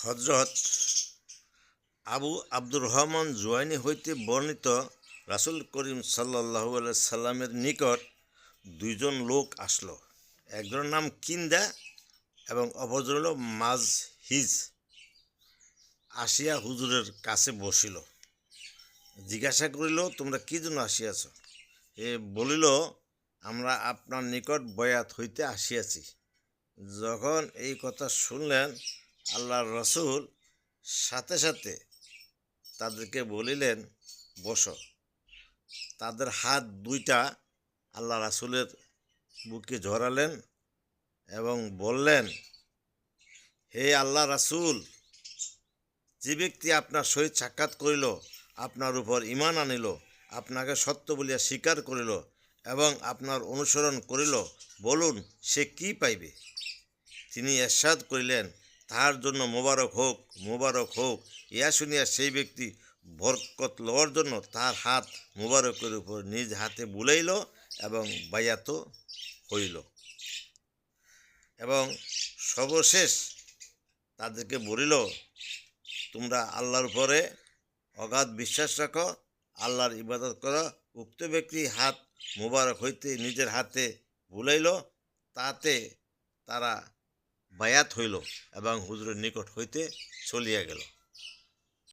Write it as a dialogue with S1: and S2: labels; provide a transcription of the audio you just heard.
S1: হজরত আবু আব্দুর রহমান জুয়াইনি হইতে বর্ণিত রাসূল করিম সাল্লাল্লাহু আলাইহি সাল্লামের নিকট দুইজন লোক আসলো। একজনের নাম কিন্দা এবং অপরজন হল মাজহিজ। আসিয়া হুজুরের কাছে বসিল, জিজ্ঞাসা করিল, তোমরা কি জন্য আসিয়াছ? এ বলিল, আমরা আপনার নিকট বয়াত হইতে আসিয়াছি। যখন এই কথা শুনলেন, আল্লাহর রসুল সাথে সাথে তাদেরকে বলিলেন, বসো। তাদের হাত দুইটা আল্লাহ রাসূলের বুকে জড়ালেন এবং বললেন, হে আল্লাহ রাসূল, যে ব্যক্তি আপনার সহিত সাক্ষাৎ করিল, আপনার উপর ঈমান আনিল, আপনাকে সত্য বলিয়া স্বীকার করিল এবং আপনার অনুসরণ করিল, বলুন সে কি পাইবে? তিনি ইরশাদ করিলেন, তাহার জন্য মোবারক হোক, মোবারক হোক। ইহা শুনিয়া সেই ব্যক্তি বরকত লওয়ার জন্য তাহার হাত মোবারকের উপর নিজ হাতে বুলাইল এবং বায়াত হইল। এবং সর্বশেষ তাদেরকে বলিল, তোমরা আল্লাহর উপরে অগাধ বিশ্বাস রাখো, আল্লাহর ইবাদত করো। উক্ত ব্যক্তি হাত মোবারক হইতে নিজের হাতে বুলাইল, তাতে তারা বায়াত হইল এবং হুজুরের নিকট হইতে চলিয়া গেল।